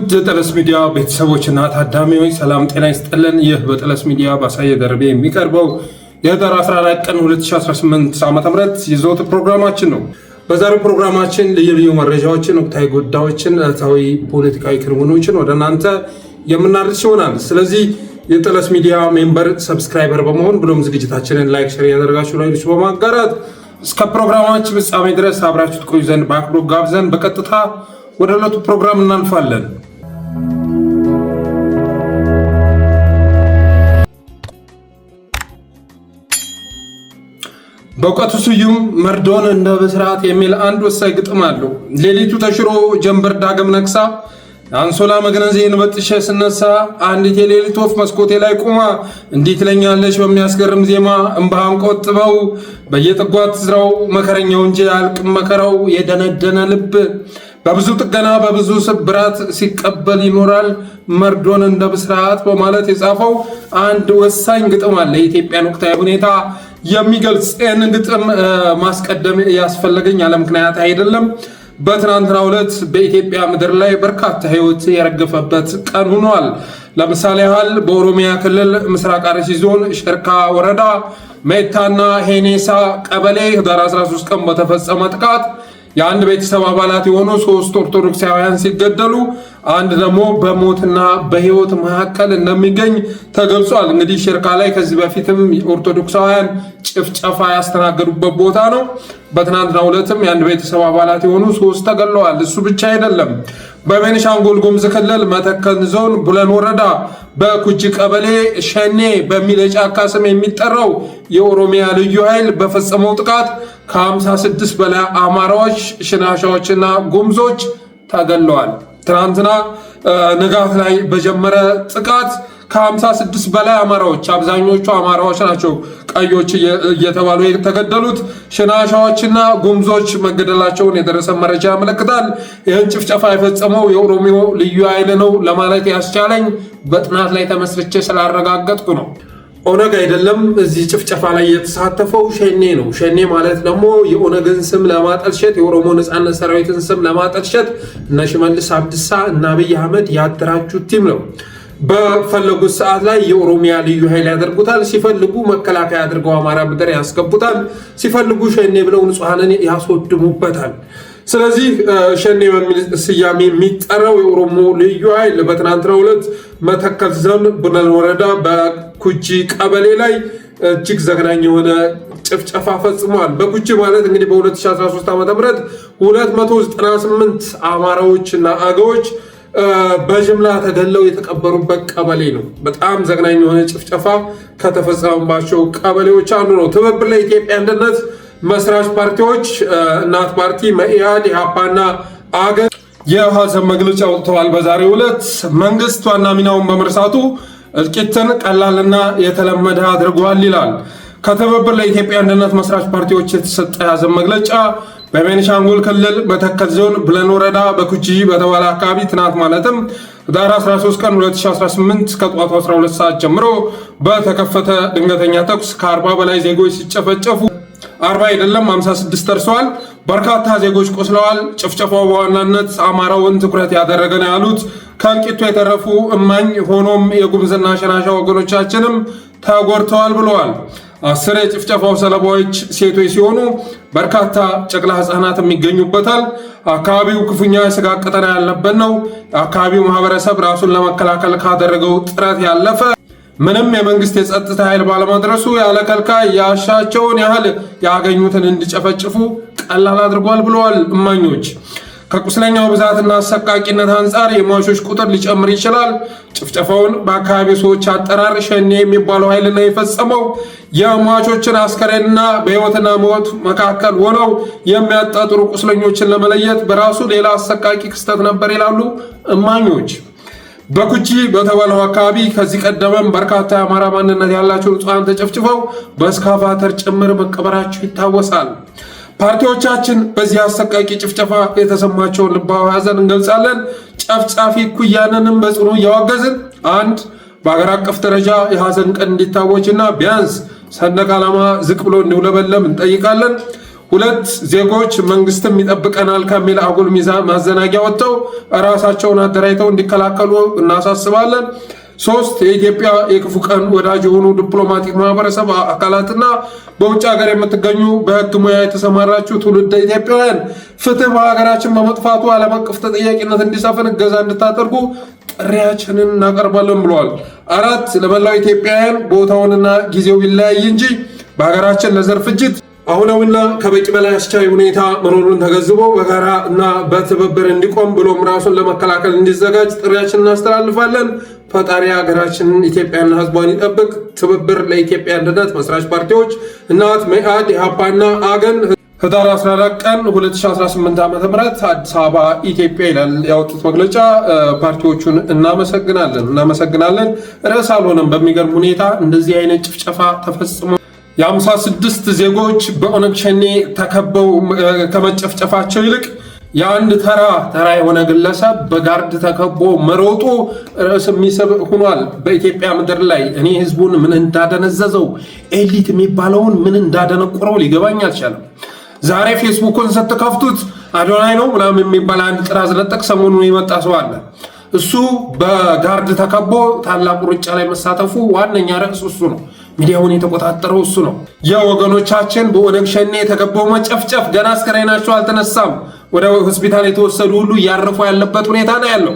ውድ ጠለስ ሚዲያ ቤተሰቦችና ታዳሚዎች ሰላም ጤና ይስጥልን። ይህ በጠለስ ሚዲያ ባሳየ ደርቤ የሚቀርበው የህዳር 14 ቀን 2018 ዓ.ም የዘወትር ፕሮግራማችን ነው። በዛሬው ፕሮግራማችን ልዩ ልዩ መረጃዎችን፣ ወቅታዊ ጉዳዮችን፣ ዕለታዊ ፖለቲካዊ ክንውኖችን ወደ እናንተ የምናደርስ ይሆናል። ስለዚህ የጠለስ ሚዲያ ሜምበር ሰብስክራይበር በመሆን ብሎም ዝግጅታችንን ላይክ፣ ሼር ያደረጋችሁ ላይክ በማጋራት እስከ ፕሮግራማችን ፍጻሜ ድረስ አብራችሁ ትቆዩ ዘንድ በአክብሮት ጋብዘን በቀጥታ ወደ ዕለቱ ፕሮግራም እናልፋለን። በእውቀቱ ስዩም መርዶን እንደ ብስራት የሚል አንድ ወሳኝ ግጥም አለው። ሌሊቱ ተሽሮ ጀንበር ዳግም ነግሳ አንሶላ መግነዜን በጥሼ ስነሳ አንዲት የሌሊት ወፍ መስኮቴ ላይ ቆማ እንዲህ ትለኛለች በሚያስገርም ዜማ እምባህን ቆጥበው በየጥጓት ዝራው መከረኛው እንጂ አያልቅም መከራው የደነደነ ልብ በብዙ ጥገና በብዙ ስብራት ሲቀበል ይኖራል መርዶን እንደ ብስራት በማለት የጻፈው አንድ ወሳኝ ግጥም አለ። የኢትዮጵያን ወቅታዊ ሁኔታ የሚገልጽ ይህንን ግጥም ማስቀደም ያስፈለገኝ ያለ ምክንያት አይደለም። በትናንትናው ዕለት በኢትዮጵያ ምድር ላይ በርካታ ሕይወት የረገፈበት ቀን ሆኗል። ለምሳሌ ያህል በኦሮሚያ ክልል ምስራቅ አርሲ ዞን ሽርካ ወረዳ ሜታና ሄኔሳ ቀበሌ ህዳር 13 ቀን በተፈጸመ ጥቃት የአንድ ቤተሰብ አባላት የሆኑ 3 ኦርቶዶክሳውያን ሲገደሉ አንድ ደግሞ በሞትና በህይወት መካከል እንደሚገኝ ተገልጿል። እንግዲህ ሽርካ ላይ ከዚህ በፊትም ኦርቶዶክሳውያን ጭፍጨፋ ያስተናገዱበት ቦታ ነው። በትናንትናው ዕለትም የአንድ ቤተሰብ አባላት የሆኑ 3 ተገድለዋል። እሱ ብቻ አይደለም። በቤኒሻንጉል ጉሙዝ ክልል መተከል ዞን ቡለን ወረዳ በኩጂ ቀበሌ ሸኔ በሚል የጫካ ስም የሚጠራው የኦሮሚያ ልዩ ኃይል በፈጸመው ጥቃት ከ56 በላይ አማራዎች፣ ሽናሻዎችና ጉሙዞች ተገድለዋል። ትናንትና ንጋት ላይ በጀመረ ጥቃት ከ56 በላይ አማራዎች፣ አብዛኞቹ አማራዎች ናቸው ቀዮች እየተባሉ የተገደሉት፣ ሽናሻዎችና ጉሙዞች መገደላቸውን የደረሰ መረጃ ያመለክታል። ይህን ጭፍጨፋ የፈጸመው የኦሮሚያ ልዩ ኃይል ነው ለማለት ያስቻለኝ በጥናት ላይ ተመስርቼ ስላረጋገጥኩ ነው። ኦነግ አይደለም። እዚህ ጭፍጨፋ ላይ የተሳተፈው ሸኔ ነው። ሸኔ ማለት ደግሞ የኦነግን ስም ለማጠልሸት የኦሮሞ ነጻነት ሰራዊትን ስም ለማጠልሸት እነ ሽመልስ አብዲሳ እና አብይ አህመድ ያደራጁት ቲም ነው። በፈለጉት ሰዓት ላይ የኦሮሚያ ልዩ ኃይል ያደርጉታል፣ ሲፈልጉ መከላከያ አድርገው አማራ ምድር ያስገቡታል፣ ሲፈልጉ ሸኔ ብለው ንጹሐንን ያስወድሙበታል። ስለዚህ ሸኔ በሚል ስያሜ የሚጠራው የኦሮሞ ልዩ ኃይል በትናንትናው ዕለት መተከል ዞን ቡለን ወረዳ በኩጂ ቀበሌ ላይ እጅግ ዘግናኝ የሆነ ጭፍጨፋ ፈጽመዋል። በኩጂ ማለት እንግዲህ በ2013 ዓ.ም 298 አማራዎች እና አገዎች በጅምላ ተገለው የተቀበሩበት ቀበሌ ነው። በጣም ዘግናኝ የሆነ ጭፍጨፋ ከተፈጸመባቸው ቀበሌዎች አንዱ ነው። ትብብር ለኢትዮጵያ አንድነት መስራች ፓርቲዎች እናት ፓርቲ፣ መኢአድ፣ ኢሃፓና አገር የሐዘን መግለጫ ወጥተዋል። በዛሬው ዕለት መንግስት ዋና ሚናውን በመርሳቱ እልቂትን ቀላልና የተለመደ አድርጓል ይላል። ከትብብር ለኢትዮጵያ አንድነት መስራች ፓርቲዎች የተሰጠ የሐዘን መግለጫ በቤኒሻንጉል ክልል መተከል ዞን ቡለን ወረዳ በኩጂ በተባለ አካባቢ ትናንት ማለትም ህዳር 13 ቀን 2018 ከጠዋቱ 12 ሰዓት ጀምሮ በተከፈተ ድንገተኛ ተኩስ ከ40 በላይ ዜጎች ሲጨፈጨፉ 40 አይደለም 56 ደርሰዋል። በርካታ ዜጎች ቆስለዋል። ጭፍጨፋው በዋናነት አማራውን ትኩረት ያደረገ ነው ያሉት ከእልቂቱ የተረፉ እማኝ ሆኖም የጉሙዝና ሽናሻ ወገኖቻችንም ተጎድተዋል ብለዋል። 10 የጭፍጨፋው ሰለባዎች ሴቶች ሲሆኑ በርካታ ጨቅላ ህፃናት የሚገኙበታል። አካባቢው ክፉኛ የስጋት ቀጠና ያለበት ነው። የአካባቢው ማህበረሰብ ራሱን ለመከላከል ካደረገው ጥረት ያለፈ ምንም የመንግስት የጸጥታ ኃይል ባለመድረሱ ያለ ከልካይ ያሻቸውን ያህል ያገኙትን እንዲጨፈጭፉ ቀላል አድርጓል ብለዋል እማኞች። ከቁስለኛው ብዛትና አሰቃቂነት አንጻር የሟቾች ቁጥር ሊጨምር ይችላል። ጭፍጨፋውን በአካባቢው ሰዎች አጠራር ሸኔ የሚባለው ኃይል ነው የፈጸመው። የሟቾችን አስከሬንና በህይወትና ሞት መካከል ሆነው የሚያጣጥሩ ቁስለኞችን ለመለየት በራሱ ሌላ አሰቃቂ ክስተት ነበር ይላሉ እማኞች። በኩጂ በተባለው አካባቢ ከዚህ ቀደምም በርካታ የአማራ ማንነት ያላቸው ንጹሐን ተጨፍጭፈው በእስካቫተር ጭምር መቀበራቸው ይታወሳል። ፓርቲዎቻችን በዚህ አሰቃቂ ጭፍጨፋ የተሰማቸውን ልባዊ ሐዘን እንገልጻለን። ጨፍጫፊ እኩያንንም በጽኑ እያወገዝን አንድ በአገር አቀፍ ደረጃ የሐዘን ቀን እንዲታወጅና ቢያንስ ሰንደቅ ዓላማ ዝቅ ብሎ እንዲውለበለም እንጠይቃለን። ሁለት ዜጎች መንግስትም ይጠብቀናል ከሚል አጉል ሚዛን ማዘናጊያ ወጥተው ራሳቸውን አደራጅተው እንዲከላከሉ እናሳስባለን። ሶስት የኢትዮጵያ የክፉ ቀን ወዳጅ የሆኑ ዲፕሎማቲክ ማህበረሰብ አካላትና በውጭ ሀገር የምትገኙ በህግ ሙያ የተሰማራችሁ ትውልደ ኢትዮጵያውያን ፍትህ በሀገራችን በመጥፋቱ ዓለም አቀፍ ተጠያቂነት እንዲሰፍን እገዛ እንድታደርጉ ጥሪያችንን እናቀርባለን ብለዋል። አራት ለመላው ኢትዮጵያውያን ቦታውንና ጊዜው ይለያይ እንጂ በሀገራችን ለዘር ፍጅት አሁናዊና ከበቂ በላይ አስቻይ ሁኔታ መኖሩን ተገንዝቦ በጋራ እና በትብብር እንዲቆም ብሎም ራሱን ለመከላከል እንዲዘጋጅ ጥሪያችንን እናስተላልፋለን። ፈጣሪ ሀገራችንን ኢትዮጵያና ህዝቧን ይጠብቅ። ትብብር ለኢትዮጵያ አንድነት መስራች ፓርቲዎች እናት፣ መኢአድ፣ ኢህአፓና አገን ህዳር 14 ቀን 2018 ዓ.ም አዲስ አበባ ኢትዮጵያ ይላል ያወጡት መግለጫ። ፓርቲዎቹን እናመሰግናለን። ርዕስ አልሆነም። በሚገርም ሁኔታ እንደዚህ አይነት ጭፍጨፋ ተፈጽሞ የ56 ዜጎች በኦነግ ሸኔ ተከበው ከመጨፍጨፋቸው ይልቅ የአንድ ተራ የሆነ ግለሰብ በጋርድ ተከቦ መሮጡ ርዕስ የሚስብ ሆኗል በኢትዮጵያ ምድር ላይ። እኔ ህዝቡን ምን እንዳደነዘዘው ኤሊት የሚባለውን ምን እንዳደነቆረው ሊገባኝ አልቻለም። ዛሬ ፌስቡክን ስትከፍቱት አዶናይ ነው ምናምን የሚባል አንድ ጥራዝ ነጠቅ ሰሞኑን የመጣ ሰው አለ። እሱ በጋርድ ተከቦ ታላቁ ሩጫ ላይ መሳተፉ ዋነኛ ርዕስ እሱ ነው። ሚዲያውን የተቆጣጠረው እሱ ነው። የወገኖቻችን በኦነግ ሸኔ ተከበው መጨፍጨፍ ገና አስከሬናቸው አልተነሳም። ወደ ሆስፒታል የተወሰዱ ሁሉ እያረፉ ያለበት ሁኔታ ነው ያለው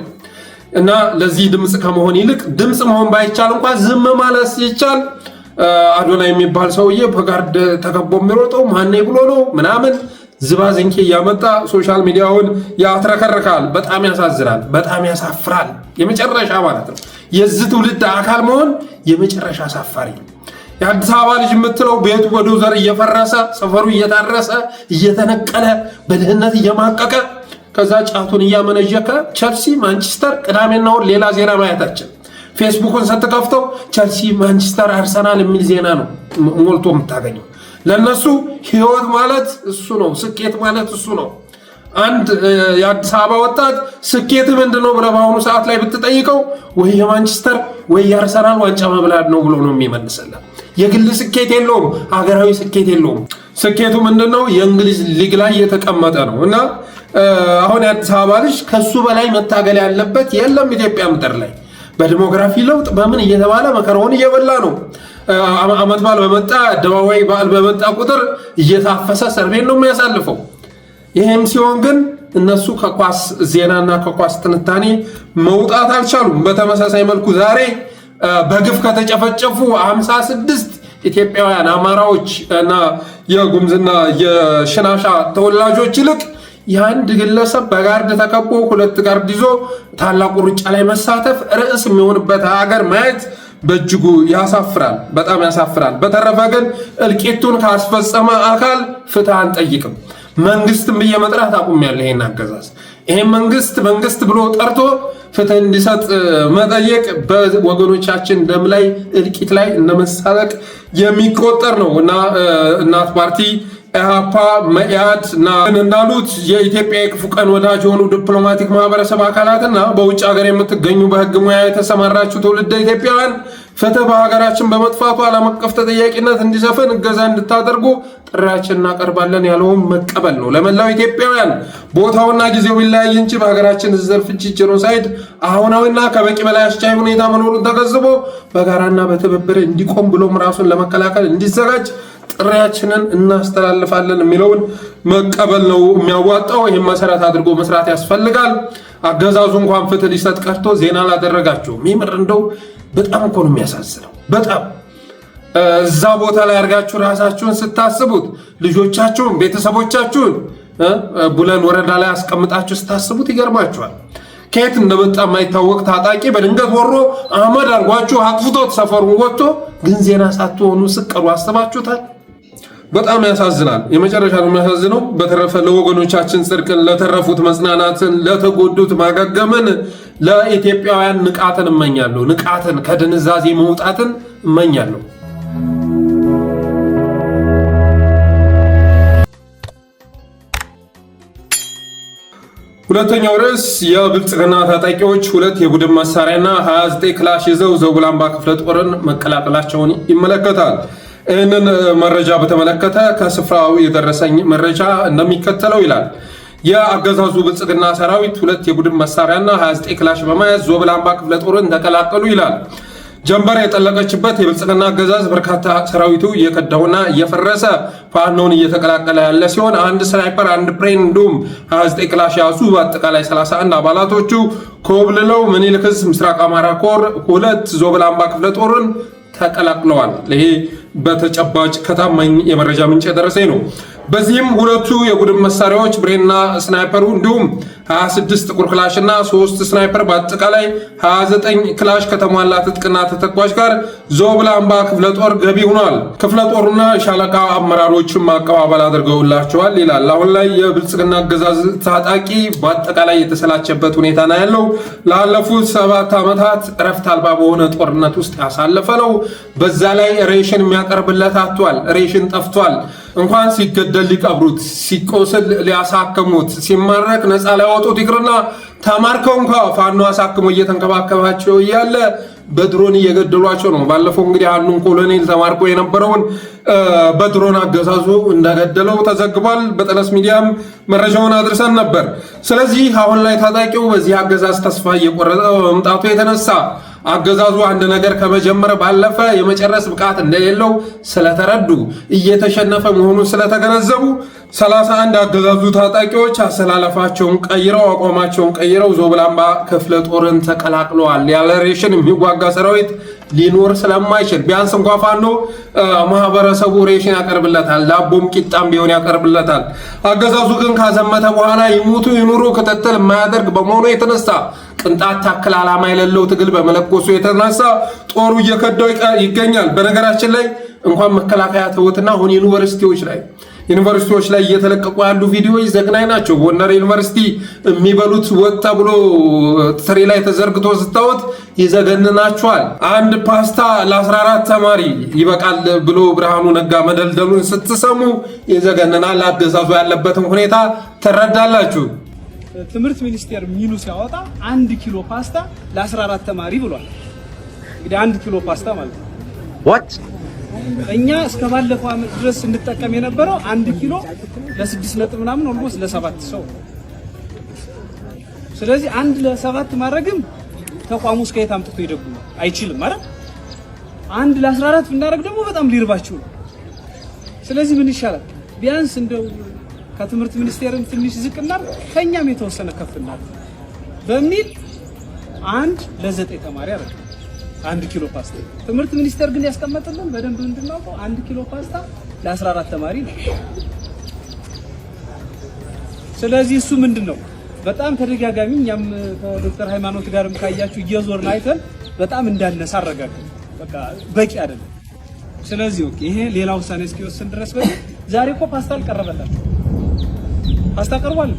እና ለዚህ ድምፅ ከመሆን ይልቅ ድምፅ መሆን ባይቻል እንኳን ዝም ማለት ሲቻል አዶናይ የሚባል ሰውዬ በጋርድ ተከቦ የሚሮጠው ማን ብሎ ነው ምናምን ዝባዝንኬ እያመጣ ሶሻል ሚዲያውን ያትረከርካል። በጣም ያሳዝናል፣ በጣም ያሳፍራል። የመጨረሻ ማለት ነው የዚህ ትውልድ አካል መሆን የመጨረሻ አሳፋሪ። የአዲስ አበባ ልጅ የምትለው ቤቱ በዶዘር እየፈረሰ ሰፈሩ እየታረሰ እየተነቀለ በድህነት እየማቀቀ ከዛ ጫቱን እያመነዠከ ቸልሲ ማንቸስተር ቅዳሜና እሑድ ሌላ ዜና ማየታችን። ፌስቡክን ስትከፍተው ቸልሲ ማንቸስተር አርሰናል የሚል ዜና ነው ሞልቶ የምታገኘው። ለነሱ ህይወት ማለት እሱ ነው፣ ስኬት ማለት እሱ ነው። አንድ የአዲስ አበባ ወጣት ስኬት ምንድነው ብለህ በአሁኑ ሰዓት ላይ ብትጠይቀው ወይ የማንቸስተር ወይ የአርሰናል ዋንጫ መብላት ነው ብሎ ነው የሚመልስልህ። የግል ስኬት የለውም፣ ሀገራዊ ስኬት የለውም። ስኬቱ ምንድነው? የእንግሊዝ ሊግ ላይ የተቀመጠ ነው። እና አሁን የአዲስ አበባ ልጅ ከሱ በላይ መታገል ያለበት የለም ኢትዮጵያ ምድር ላይ። በዲሞግራፊ ለውጥ በምን እየተባለ መከራውን እየበላ ነው። አመት በዓል በመጣ አደባባይ በዓል በመጣ ቁጥር እየታፈሰ ሰርቤን ነው የሚያሳልፈው። ይህም ሲሆን ግን እነሱ ከኳስ ዜናና ከኳስ ትንታኔ መውጣት አልቻሉም። በተመሳሳይ መልኩ ዛሬ በግፍ ከተጨፈጨፉ 56 ኢትዮጵያውያን አማራዎች እና የጉምዝና የሽናሻ ተወላጆች ይልቅ የአንድ ግለሰብ በጋርድ ተከቦ 2 ጋርድ ይዞ ታላቁ ሩጫ ላይ መሳተፍ ርዕስ የሚሆንበት ሀገር ማየት በእጅጉ ያሳፍራል፣ በጣም ያሳፍራል። በተረፈ ግን እልቂቱን ካስፈጸመ አካል ፍትህ አንጠይቅም። መንግስትም ብዬ መጥራት አቁሜያለሁ። ይሄን አገዛዝ ይሄን መንግስት ብሎ ጠርቶ ፍትህ እንዲሰጥ መጠየቅ በወገኖቻችን ደም ላይ እልቂት ላይ እንደመሳለቅ የሚቆጠር ነው እና እናት ፓርቲ ኢህአፓ መኢአድ እንዳሉት የኢትዮጵያ የክፉ ቀን ወዳጅ የሆኑ ዲፕሎማቲክ ማህበረሰብ አካላትና በውጭ ሀገር የምትገኙ በህግ ሙያ የተሰማራችሁ ትውልደ ኢትዮጵያውያን ፍትህ በሀገራችን በመጥፋቱ ዓለም አቀፍ ተጠያቂነት እንዲሰፍን እገዛ እንድታደርጉ ጥሪያችንን እናቀርባለን ያለውን መቀበል ነው። ለመላው ኢትዮጵያውያን ቦታውና ጊዜው ቢለያይ እንጂ በሀገራችን ዘር ፍጅት ጄኖሳይድ አሁናዊና ከበቂ በላይ አስቻይ ሁኔታ መኖሩን ተገንዝቦ በጋራና በትብብር እንዲቆም ብሎም ራሱን ለመከላከል እንዲዘጋጅ ጥሪያችንን እናስተላልፋለን የሚለውን መቀበል ነው የሚያዋጣው። ይህም መሰረት አድርጎ መስራት ያስፈልጋል። አገዛዙ እንኳን ፍትህ ሊሰጥ ቀርቶ ዜና አላደረጋቸውም። ይምር እንደው በጣም እኮ ነው የሚያሳዝነው። በጣም እዛ ቦታ ላይ አድርጋችሁ ራሳችሁን ስታስቡት ልጆቻችሁን፣ ቤተሰቦቻችሁን ቡለን ወረዳ ላይ አስቀምጣችሁ ስታስቡት ይገርማችኋል። ከየት እንደመጣ የማይታወቅ ታጣቂ በድንገት ወሮ አመድ አድርጓችሁ አጥፍቶት ሰፈሩን ወጥቶ ግን ዜና ሳትሆኑ ስቀሩ አስባችሁታል? በጣም ያሳዝናል። የመጨረሻ ነው የሚያሳዝነው። በተረፈ ለወገኖቻችን ጽድቅን፣ ለተረፉት መጽናናትን፣ ለተጎዱት ማገገምን፣ ለኢትዮጵያውያን ንቃትን እመኛለሁ። ንቃትን፣ ከድንዛዜ መውጣትን እመኛለሁ። ሁለተኛው ርዕስ የብልጽግና ታጣቂዎች 2 የቡድን መሳሪያና 29 ክላሽ ይዘው ዘውላምባ ክፍለ ጦርን መቀላቀላቸውን ይመለከታል። ይህንን መረጃ በተመለከተ ከስፍራው የደረሰኝ መረጃ እንደሚከተለው ይላል። የአገዛዙ ብልጽግና ሰራዊት 2 የቡድን መሳሪያና 29 ክላሽ በመያዝ ዞብላምባ ክፍለ ጦርን ተቀላቀሉ ይላል። ጀንበር የጠለቀችበት የብልጽግና አገዛዝ በርካታ ሰራዊቱ እየከዳውና እየፈረሰ ፋኖን እየተቀላቀለ ያለ ሲሆን አንድ ስናይፐር፣ አንድ ብሬን እንዲሁም 29 ክላሽ ያዙ በአጠቃላይ 31 አባላቶቹ ኮብልለው ምኒልክ ዕዝ ምስራቅ አማራ ኮር 2 ዞብላምባ ክፍለ ጦርን ተቀላቅለዋል። ይሄ በተጨባጭ ከታማኝ የመረጃ ምንጭ የደረሰኝ ነው። በዚህም 2ቱ የቡድን መሳሪያዎች ብሬንና ስናይፐሩ እንዲሁም 26 ጥቁር ክላሽ እና 3 ስናይፐር በአጠቃላይ 29 ክላሽ ከተሟላ ትጥቅና ተተኳሽ ጋር ዞብላምባ ክፍለ ጦር ገቢ ሆኗል። ክፍለ ጦሩና ሻለቃ አመራሮችም አቀባበል አድርገውላቸዋል ይላል። አሁን ላይ የብልጽግና አገዛዝ ታጣቂ በአጠቃላይ የተሰላቸበት ሁኔታ ነው ያለው። ላለፉት 7 ዓመታት እረፍት አልባ በሆነ ጦርነት ውስጥ ያሳለፈ ነው። በዛ ላይ ሬሽን የሚያቀርብለት አጥቷል። ሬሽን ጠፍቷል። እንኳን ሲገደል ሊቀብሩት፣ ሲቆስል ሊያሳክሙት፣ ሲማረክ ነፃ ሊያወጡት ይቅርና ተማርከው እንኳ ፋኖ አሳክሞ እየተንከባከባቸው እያለ በድሮን እየገደሏቸው ነው። ባለፈው እንግዲህ አንዱን ኮሎኔል ተማርኮ የነበረውን በድሮን አገዛዙ እንደገደለው ተዘግቧል። በጠለስ ሚዲያም መረጃውን አድርሰን ነበር። ስለዚህ አሁን ላይ ታጣቂው በዚህ አገዛዝ ተስፋ እየቆረጠ በመምጣቱ የተነሳ አገዛዙ አንድ ነገር ከመጀመር ባለፈ የመጨረስ ብቃት እንደሌለው ስለተረዱ እየተሸነፈ መሆኑን ስለተገነዘቡ 31 አገዛዙ ታጣቂዎች አሰላለፋቸውን ቀይረው አቋማቸውን ቀይረው ዞብላምባ ክፍለ ጦርን ተቀላቅለዋል። ያለ ሬሽን የሚዋጋ ሰራዊት ሊኖር ስለማይችል ቢያንስ እንኳ ፋኖ ማህበረሰቡ ሬሽን ያቀርብለታል፣ ዳቦም ቂጣም ቢሆን ያቀርብለታል። አገዛዙ ግን ካዘመተ በኋላ ይሙቱ ይኑሩ ክትትል የማያደርግ በመሆኑ የተነሳ ቅንጣት ታክል ዓላማ የሌለው ትግል በመለኮሱ የተነሳ ጦሩ እየከዳው ይገኛል። በነገራችን ላይ እንኳን መከላከያ ተውትና አሁን ዩኒቨርሲቲዎች ላይ እየተለቀቁ ያሉ ቪዲዮዎች ዘግናኝ ናቸው። ጎንደር ዩኒቨርሲቲ የሚበሉት ወጥ ተብሎ ትሪ ላይ ተዘርግቶ ስታወት ይዘገንናቸዋል። አንድ ፓስታ ለ14 ተማሪ ይበቃል ብሎ ብርሃኑ ነጋ መደልደሉን ስትሰሙ ይዘገንናል። አገዛዙ ያለበትን ሁኔታ ትረዳላችሁ። ትምህርት ሚኒስቴር ሚኑ ሲያወጣ 1 ኪሎ ፓስታ ለ14 ተማሪ ብሏል። እንግዲህ 1 ኪሎ ፓስታ ማለት ነው። what እኛ እስከ ባለፈው ዓመት ድረስ እንጠቀም የነበረው 1 ኪሎ ለ6 ነጥብ ምናምን ኦልሞስት ለ7 ሰው። ስለዚህ 1 ለ7 ማድረግም ተቋሙ እስከ የት አምጥቶ ይደጉም አይችልም ማለት 1 ለ14 ብናደርግ ደግሞ በጣም ሊርባችሁ ነው። ስለዚህ ምን ይሻላል? ቢያንስ እንደው ከትምህርት ሚኒስቴርም ትንሽ ዝቅና ከኛም የተወሰነ ከፍና በሚል 1 ለ9 ተማሪ አረጋግጥ 1 ኪሎ ፓስታ። ትምህርት ሚኒስቴር ግን ያስቀመጠልን በደንብ እንድናውቀው 1 ኪሎ ፓስታ ለ14 ተማሪ ነው። ስለዚህ እሱ ምንድነው በጣም ተደጋጋሚ እኛም ከዶክተር ሃይማኖት ጋርም ካያችሁ እየዞርን አይተን በጣም እንዳነሳ አረጋግጥ በቃ በቂ አይደለም። ስለዚህ ኦኬ ይሄ ሌላ ውሳኔ እስኪወስን ድረስ ዛሬ እኮ ፓስታ አልቀረበላችሁ ፓስታ ቀርቧል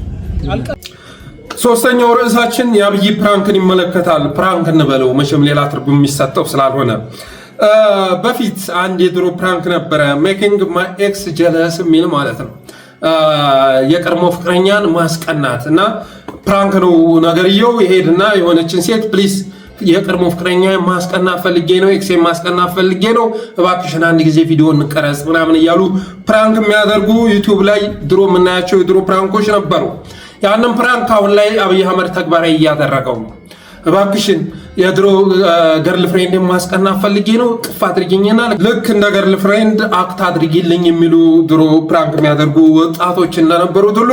አልቀ ሶስተኛው ርዕሳችን የአብይ ፕራንክን ይመለከታል። ፕራንክ እንበለው መቼም ሌላ ትርጉም የሚሰጠው ስላልሆነ በፊት አንድ የድሮ ፕራንክ ነበረ። ሜኪንግ ማይ ኤክስ ጀለስ የሚል ማለት ነው። የቀድሞ ፍቅረኛን ማስቀናት እና ፕራንክ ነው ነገርየው። ይሄድና የሆነችን ሴት ፕሊስ የቀድሞ ፍቅረኛ ማስቀናት ፈልጌ ነው፣ ኤክስ ማስቀናት ፈልጌ ነው፣ እባክሽን አንድ ጊዜ ቪዲዮ እንቀረጽ ምናምን እያሉ ፕራንክ የሚያደርጉ ዩቲዩብ ላይ ድሮ የምናያቸው የድሮ ፕራንኮች ነበሩ። ያንን ፕራንክ አሁን ላይ አብይ አህመድ ተግባራዊ እያደረገው ነው። እባክሽን የድሮ ገርል ፍሬንድ ማስቀናት ፈልጌ ነው ቅፍ አድርጊኝና ልክ እንደ ገርል ፍሬንድ አክት አድርጊልኝ የሚሉ ድሮ ፕራንክ የሚያደርጉ ወጣቶች እንደነበሩት ሁሉ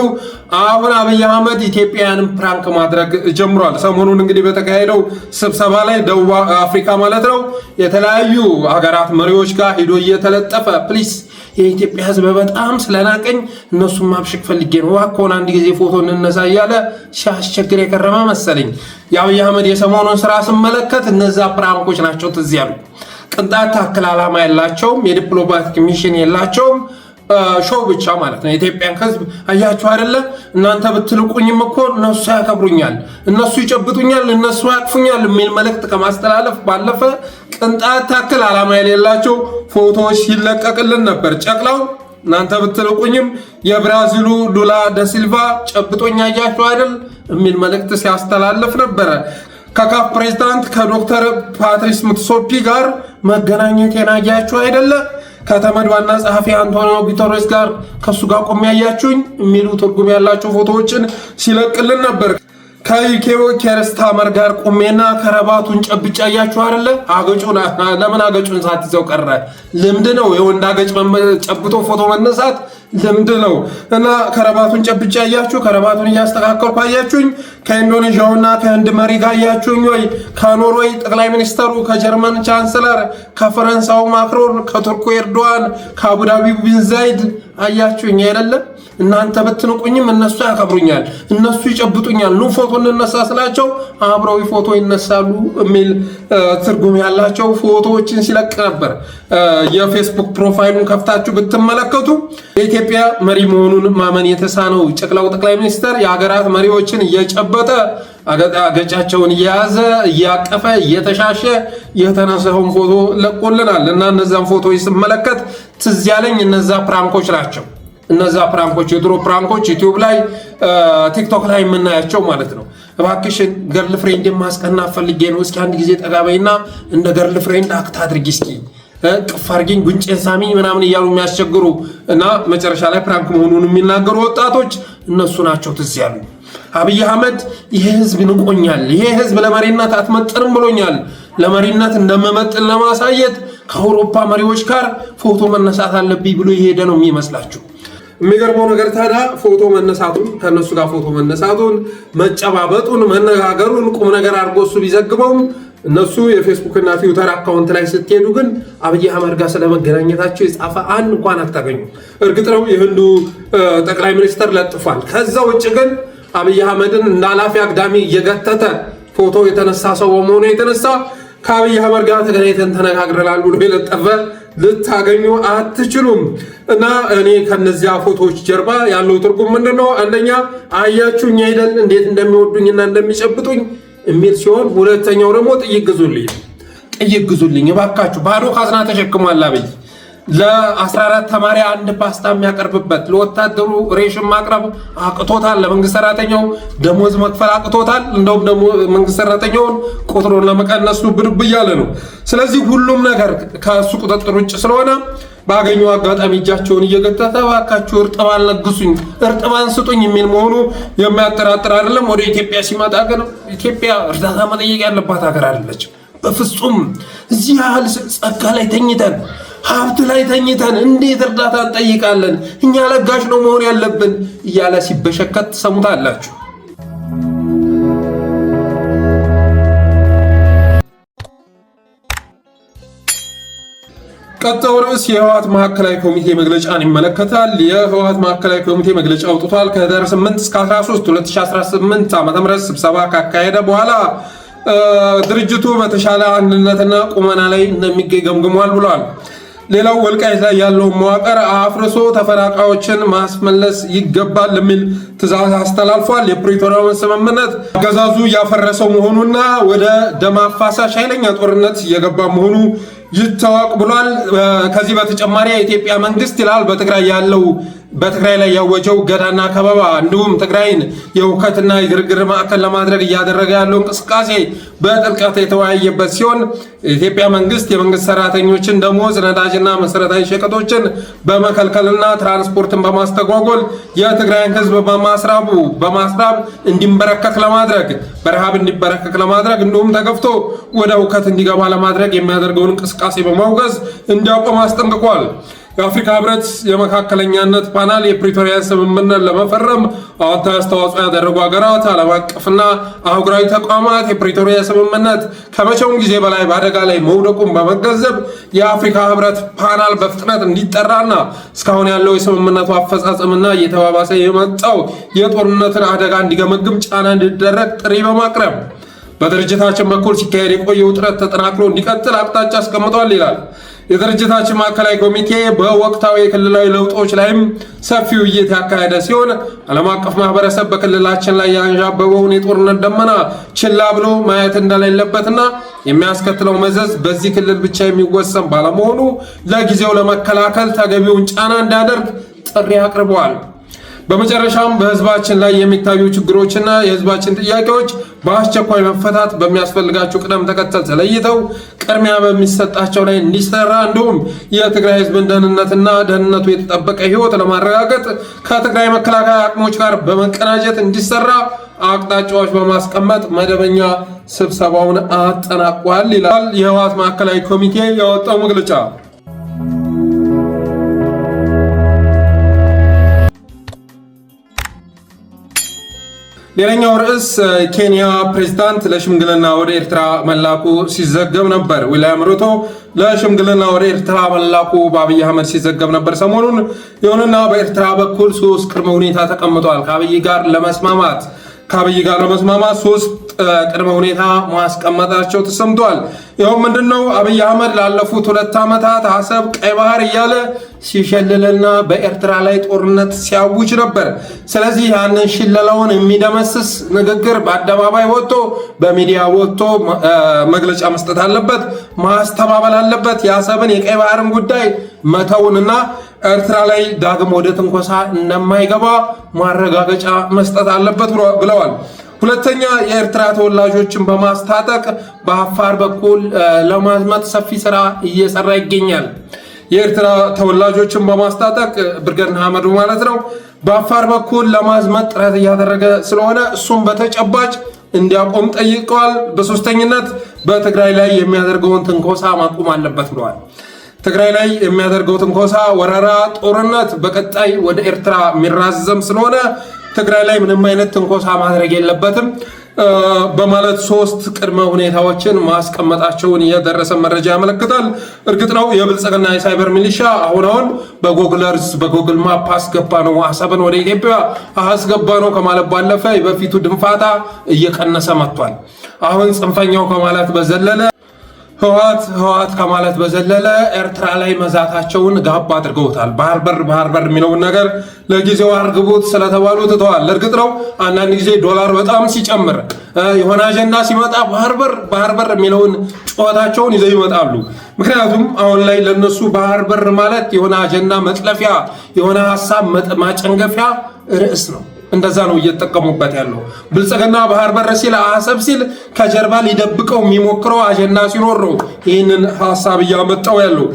አሁን አብይ አህመድ ኢትዮጵያውያንን ፕራንክ ማድረግ ጀምሯል። ሰሞኑን እንግዲህ በተካሄደው ስብሰባ ላይ ደቡብ አፍሪካ ማለት ነው የተለያዩ ሀገራት መሪዎች ጋር ሄዶ እየተለጠፈ ፕሊስ የኢትዮጵያ ሕዝብ በጣም ስለናቀኝ እነሱም ማብሽቅ ፈልጌ ነው እባክዎን አንድ ጊዜ ፎቶ እንነሳ እያለ ሲያስቸግር የከረመ መሰለኝ። የአብይ አህመድ የሰሞኑን ስራ ስመለከት እነዛ ፕራንኮች ናቸው ትዝ ያሉ። ቅንጣት ታክል ዓላማ የላቸውም፣ የዲፕሎማቲክ ሚሽን የላቸውም። ሾው ብቻ ማለት ነው። የኢትዮጵያን ሕዝብ አያችሁ አይደለ? እናንተ ብትልቁኝም እኮ እነሱ ያከብሩኛል፣ እነሱ ይጨብጡኛል፣ እነሱ ያቅፉኛል የሚል መልእክት ከማስተላለፍ ባለፈ ቅንጣት ታክል ዓላማ የሌላቸው ፎቶዎች ሲለቀቅልን ነበር። ጨቅላው እናንተ ብትልቁኝም የብራዚሉ ሉላ ዳሲልቫ ጨብጦኛ አያችሁ አይደል የሚል መልእክት ሲያስተላልፍ ነበረ። ከካፍ ፕሬዝዳንት ከዶክተር ፓትሪስ ሙትሶፒ ጋር መገናኘቴን አያችሁ አይደለ? ከተመድ ዋና ጸሐፊ አንቶኒዮ ጉተሬስ ጋር ከሱ ጋር ቆሜ ያያችሁኝ የሚሉ ትርጉም ያላቸው ፎቶዎችን ሲለቅልን ነበር። ከዩኬው ኬር ስታርመር ጋር ቆሜና ከረባቱን ጨብጬ ያያችሁ አይደለ? አገጩን ለምን አገጩን ሳትይዘው ቀረ? ልምድ ነው። የወንድ አገጭ ጨብጦ ፎቶ መነሳት ልምድ ነው። እና ከረባቱን ጨብጬ ያያችሁ፣ ከረባቱን እያስተካከልኩ አያችሁኝ። ከኢንዶኔዥያውና ከህንድ መሪ ጋር አያችሁኝ ወይ? ከኖርዌይ ጠቅላይ ሚኒስተሩ፣ ከጀርመን ቻንስለር፣ ከፈረንሳዩ ማክሮን፣ ከቱርኩ ኤርዶዋን፣ ከአቡዳቢው ቢን ዛይድ አያችሁኝ አይደለም? እናንተ በትንቁኝም እነሱ ያከብሩኛል፣ እነሱ ይጨብጡኛል። ኑ ፎቶ እንነሳ ስላቸው አብረው ፎቶ ይነሳሉ የሚል ትርጉም ያላቸው ፎቶዎችን ሲለቅ ነበር። የፌስቡክ ፕሮፋይሉን ከፍታችሁ ብትመለከቱ የኢትዮጵያ መሪ መሆኑን ማመን የተሳነው ጨቅላው ጠቅላይ ሚኒስትር የሀገራት መሪዎችን እየጨበጠ አገጫቸውን እየያዘ እያቀፈ እየተሻሸ የተነሳውን ፎቶ ለቆልናል። እና እነዛን ፎቶዎች ስመለከት ትዝ ያለኝ እነዛ ፕራንኮች ናቸው። እነዛ ፕራንኮች የድሮ ፕራንኮች ዩቲዩብ ላይ ቲክቶክ ላይ የምናያቸው ማለት ነው። እባክሽን ገርል ፍሬንድ ማስቀና ፈልጌ ነው፣ እስኪ አንድ ጊዜ ጠጋበይና እንደ ገርል ፍሬንድ አክት አድርጊ፣ እስኪ ቅፍ አድርጊኝ፣ ጉንጬን ሳሚኝ ምናምን እያሉ የሚያስቸግሩ እና መጨረሻ ላይ ፕራንክ መሆኑን የሚናገሩ ወጣቶች እነሱ ናቸው ትዝ ያሉ። አብይ አህመድ ይሄ ህዝብ ንቆኛል፣ ይሄ ህዝብ ለመሪነት አትመጥንም ብሎኛል፣ ለመሪነት እንደምመጥን ለማሳየት ከአውሮፓ መሪዎች ጋር ፎቶ መነሳት አለብኝ ብሎ የሄደ ነው የሚመስላችሁ። የሚገርመው ነገር ታዲያ ፎቶ መነሳቱን ከነሱ ጋር ፎቶ መነሳቱን መጨባበጡን መነጋገሩን ቁም ነገር አድርጎ እሱ ቢዘግበውም እነሱ የፌስቡክ እና ትዊተር አካውንት ላይ ስትሄዱ ግን አብይ አህመድ ጋር ስለመገናኘታቸው የጻፈ አንድ እንኳን አታገኙ። እርግጥ ነው የህንዱ ጠቅላይ ሚኒስትር ለጥፏል። ከዛ ውጭ ግን አብይ አህመድን እንደ ኃላፊ አግዳሚ እየገተተ ፎቶ የተነሳ ሰው በመሆኑ የተነሳ ከአብይ አህመድ ጋር ተገናኝተን ተነጋግረናል ብሎ የለጠፈ ልታገኙ አትችሉም። እና እኔ ከነዚያ ፎቶዎች ጀርባ ያለው ትርጉም ምንድነው? አንደኛ አያችሁኝ አይደል እንዴት እንደሚወዱኝና እንደሚጨብጡኝ የሚል ሲሆን፣ ሁለተኛው ደግሞ ጥይት ግዙልኝ እባካችሁ። ባዶ ካዝና ተሸክሟል አብይ። ለ14 ተማሪ አንድ ፓስታ የሚያቀርብበት፣ ለወታደሩ ሬሽን ማቅረብ አቅቶታል፣ ለመንግስት ሰራተኛው ደሞዝ መክፈል አቅቶታል። እንደውም ደግሞ መንግስት ሰራተኛውን ቁጥሩን ለመቀነስ ብድብ እያለ ነው። ስለዚህ ሁሉም ነገር ከሱ ቁጥጥር ውጭ ስለሆነ ባገኘው አጋጣሚ እጃቸውን እየገተተ እባካችሁ እርጥባን ለግሱኝ፣ እርጥባን ስጡኝ የሚል መሆኑ የሚያጠራጥር አይደለም። ወደ ኢትዮጵያ ሲመጣ ግን ኢትዮጵያ እርዳታ መጠየቅ ያለባት ሀገር አይደለችም በፍጹም። እዚህ ያህል ጸጋ ላይ ተኝተን ሀብት ላይ ተኝተን እንዴት እርዳታ እንጠይቃለን? እኛ ለጋሽ ነው መሆን ያለብን እያለ ሲበሸከት ትሰሙታላችሁ። ቀጣዩ ርዕስ የህወሓት ማዕከላዊ ኮሚቴ መግለጫን ይመለከታል። የህወሓት ማዕከላዊ ኮሚቴ መግለጫ አውጥቷል። ከህዳር 8 እስከ 13 2018 ዓ.ም ስብሰባ ካካሄደ በኋላ ድርጅቱ በተሻለ አንድነትና ቁመና ላይ እንደሚገኝ ገምግሟል ብሏል። ሌላው ወልቃይት ላይ ያለው መዋቅር አፍርሶ ተፈናቃዮችን ማስመለስ ይገባል የሚል ትዕዛዝ አስተላልፏል። የፕሪቶሪያውን ስምምነት አገዛዙ ያፈረሰው መሆኑና ወደ ደም አፋሳሽ ኃይለኛ ጦርነት የገባ መሆኑ ይታወቅ ብሏል። ከዚህ በተጨማሪ የኢትዮጵያ መንግስት ይላል በትግራይ ላይ ያወጀው ገዳና ከበባ እንዲሁም ትግራይን የውከትና የግርግር ማዕከል ለማድረግ እያደረገ ያለው እንቅስቃሴ በጥልቀት የተወያየበት ሲሆን የኢትዮጵያ መንግስት የመንግስት ሰራተኞችን ደሞዝ፣ ነዳጅና መሰረታዊ ሸቀጦችን በመከልከልና ትራንስፖርትን በማስተጓጎል የትግራይን ህዝብ በማስራብ እንዲንበረከክ ለማድረግ በረሃብ እንዲበረከክ ለማድረግ እንዲሁም ተገፍቶ ወደ ውከት እንዲገባ ለማድረግ የሚያደርገውን እንቅስቃሴ በማውገዝ እንዲያቆም አስጠንቅቋል። የአፍሪካ ህብረት የመካከለኛነት ፓናል የፕሪቶሪያ ስምምነት ለመፈረም አዎንታዊ አስተዋጽኦ ያደረጉ ሀገራት፣ ዓለም አቀፍና አህጉራዊ ተቋማት የፕሪቶሪያ ስምምነት ከመቼውም ጊዜ በላይ በአደጋ ላይ መውደቁን በመገንዘብ የአፍሪካ ህብረት ፓናል በፍጥነት እንዲጠራና እስካሁን ያለው የስምምነቱ አፈጻጸምና እየተባባሰ የመጣው የጦርነትን አደጋ እንዲገመግም ጫና እንዲደረግ ጥሪ በማቅረብ በድርጅታችን በኩል ሲካሄድ የቆየው ጥረት ተጠናክሮ እንዲቀጥል አቅጣጫ አስቀምጧል ይላል። የድርጅታችን ማዕከላዊ ኮሚቴ በወቅታዊ የክልላዊ ለውጦች ላይም ሰፊ ውይይት ያካሄደ ሲሆን ዓለም አቀፍ ማህበረሰብ በክልላችን ላይ ያንዣበበውን የጦርነት ደመና ችላ ብሎ ማየት እንደሌለበትና የሚያስከትለው መዘዝ በዚህ ክልል ብቻ የሚወሰን ባለመሆኑ ለጊዜው ለመከላከል ተገቢውን ጫና እንዲያደርግ ጥሪ አቅርበዋል። በመጨረሻም በህዝባችን ላይ የሚታዩ ችግሮችና የህዝባችን ጥያቄዎች በአስቸኳይ መፈታት በሚያስፈልጋቸው ቅደም ተከተል ተለይተው ቅድሚያ በሚሰጣቸው ላይ እንዲሰራ እንዲሁም የትግራይ ህዝብን ደህንነቱ የተጠበቀ ህይወት ለማረጋገጥ ከትግራይ መከላከያ አቅሞች ጋር በመቀናጀት እንዲሰራ አቅጣጫዎች በማስቀመጥ መደበኛ ስብሰባውን አጠናቋል ይላል የህወሓት ማዕከላዊ ኮሚቴ ያወጣው መግለጫ። ሌላኛው ርዕስ ኬንያ ፕሬዝዳንት ለሽምግልና ወደ ኤርትራ መላኩ ሲዘገብ ነበር። ዊልያም ሩቶ ለሽምግልና ወደ ኤርትራ መላኩ በአብይ አህመድ ሲዘገብ ነበር ሰሞኑን። ይሁንና በኤርትራ በኩል 3 ቅድመ ሁኔታ ተቀምጧል። ከአብይ ጋር ለመስማማት 3 ቅድመ ሁኔታ ማስቀመጣቸው ተሰምቷል። ይኸው ምንድነው? አብይ አህመድ ላለፉት 2 ዓመታት አሰብ፣ ቀይ ባህር እያለ ሲሸልልና በኤርትራ ላይ ጦርነት ሲያውጅ ነበር። ስለዚህ ያንን ሽለላውን የሚደመስስ ንግግር በአደባባይ ወጥቶ በሚዲያ ወጥቶ መግለጫ መስጠት አለበት፣ ማስተባበል አለበት። የአሰብን የቀይ ባህርን ጉዳይ መተውንና ኤርትራ ላይ ዳግም ወደ ትንኮሳ እንደማይገባ ማረጋገጫ መስጠት አለበት ብለዋል። ሁለተኛ የኤርትራ ተወላጆችን በማስታጠቅ በአፋር በኩል ለማዝመት ሰፊ ስራ እየሰራ ይገኛል። የኤርትራ ተወላጆችን በማስታጠቅ ብርጌድ ንሓመዱ ማለት ነው በአፋር በኩል ለማዝመት ጥረት እያደረገ ስለሆነ እሱም በተጨባጭ እንዲያቆም ጠይቀዋል። በሶስተኝነት በትግራይ ላይ የሚያደርገውን ትንኮሳ ማቆም አለበት ብለዋል። ትግራይ ላይ የሚያደርገው ትንኮሳ፣ ወረራ፣ ጦርነት በቀጣይ ወደ ኤርትራ የሚራዘም ስለሆነ ትግራይ ላይ ምንም አይነት ትንኮሳ ማድረግ የለበትም በማለት 3 ቅድመ ሁኔታዎችን ማስቀመጣቸውን የደረሰ መረጃ ያመለክታል። እርግጥ ነው የብልጽግና የሳይበር ሚሊሻ አሁን በጎግል ማፕ አስገባ ነው አሰብን ወደ ኢትዮጵያ አስገባ ነው ከማለት ባለፈ በፊቱ ድንፋታ እየቀነሰ መጥቷል። አሁን ጽንፈኛው ከማለት በዘለለ ህወሓት ከማለት በዘለለ ኤርትራ ላይ መዛታቸውን ጋብ አድርገውታል። ባህር በር የሚለውን ነገር ለጊዜው አርግቡት ስለተባሉ ትተዋል። እርግጥ ነው አንዳንድ ጊዜ ዶላር በጣም ሲጨምር የሆነ አጀንዳ ሲመጣ ባህር በር የሚለውን ጩኸታቸውን ይዘው ይመጣሉ። ምክንያቱም አሁን ላይ ለነሱ ባህር በር ማለት የሆነ አጀንዳ መጥለፊያ፣ የሆነ ሀሳብ ማጨንገፊያ ርዕስ ነው። እንደዛ ነው እየተጠቀሙበት ያለው። ብልጽግና ባህር በር ሲል አሰብ ሲል ከጀርባ ሊደብቀው የሚሞክረው አጀንዳ ሲኖር ነው ይህንን ሀሳብ እያመጣው ያለው።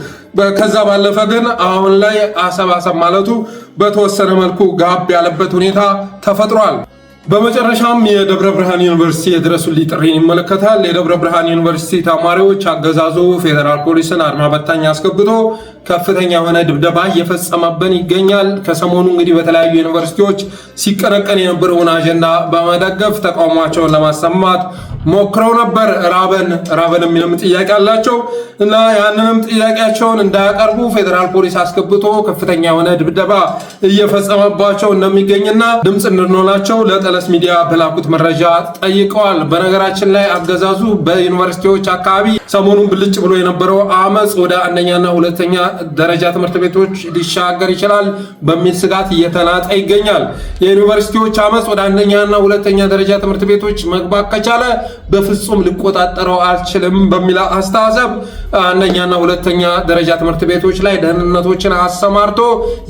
ከዛ ባለፈ ግን አሁን ላይ አሰብ ማለቱ በተወሰነ መልኩ ጋብ ያለበት ሁኔታ ተፈጥሯል። በመጨረሻም የደብረ ብርሃን ዩኒቨርሲቲ የድረሱልኝ ጥሪን ይመለከታል። የደብረ ብርሃን ዩኒቨርሲቲ ተማሪዎች አገዛዙ ፌዴራል ፖሊስን አድማ በታኝ አስገብቶ ከፍተኛ የሆነ ድብደባ እየፈጸመብን ይገኛል። ከሰሞኑ እንግዲህ በተለያዩ ዩኒቨርሲቲዎች ሲቀነቀን የነበረውን አጀንዳ በመደገፍ ተቃውሟቸውን ለማሰማት ሞክረው ነበር። ራበን የሚልም ጥያቄ አላቸው እና ያንንም ጥያቄያቸውን እንዳያቀርቡ ፌዴራል ፖሊስ አስገብቶ ከፍተኛ የሆነ ድብደባ እየፈጸመባቸው እንደሚገኝና ድምፅ እንድንሆናቸው ለጠለስ ሚዲያ በላኩት መረጃ ጠይቀዋል። በነገራችን ላይ አገዛዙ በዩኒቨርሲቲዎች አካባቢ ሰሞኑን ብልጭ ብሎ የነበረው አመፅ ወደ አንደኛና ሁለተኛ ደረጃ ትምህርት ቤቶች ሊሻገር ይችላል በሚል ስጋት እየተናጠ ይገኛል። የዩኒቨርሲቲዎች አመፅ ወደ አንደኛና ሁለተኛ ደረጃ ትምህርት ቤቶች መግባት ከቻለ በፍጹም ሊቆጣጠረው አልችልም በሚል አስተሳሰብ አንደኛና ሁለተኛ ደረጃ ትምህርት ቤቶች ላይ ደህንነቶችን አሰማርቶ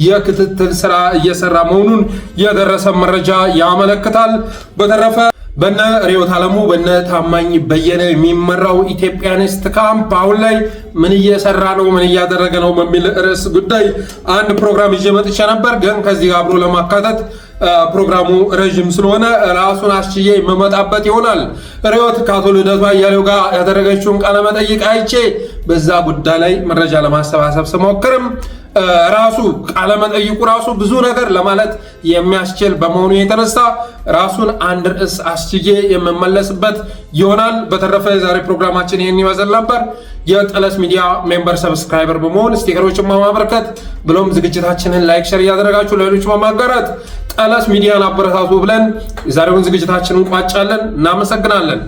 የክትትል ስራ እየሰራ መሆኑን የደረሰ መረጃ ያመለክታል። በተረፈ በነ ሪዮት አለሙ በነ ታማኝ በየነ የሚመራው ኢትዮጵያኒስት ካምፕ አሁን ላይ ምን እየሰራ ነው፣ ምን እያደረገ ነው በሚል ርዕስ ጉዳይ አንድ ፕሮግራም ይዤ መጥቼ ነበር። ግን ከዚህ ጋር አብሮ ለማካተት ፕሮግራሙ ረጅም ስለሆነ ራሱን አስችዬ የመመጣበት ይሆናል። ሪዮት ከአቶ ልደቱ አያሌው ጋር ያደረገችውን ቃለ መጠይቅ አይቼ በዛ ጉዳይ ላይ መረጃ ለማሰባሰብ ስሞክርም ራሱ ቃለ መጠይቁ ራሱ ብዙ ነገር ለማለት የሚያስችል በመሆኑ የተነሳ ራሱን አንድ ርዕስ አስችዬ የምመለስበት ይሆናል። በተረፈ የዛሬ ፕሮግራማችን ይህን ይመስል ነበር። የጠለስ ሚዲያ ሜምበር ሰብስክራይበር በመሆን ስቲከሮችን በማበርከት ብሎም ዝግጅታችንን ላይክ፣ ሸር እያደረጋችሁ ለሌሎች በማጋራት ጠለስ ሚዲያን አበረታቱ ብለን የዛሬውን ዝግጅታችንን እንቋጫለን። እናመሰግናለን።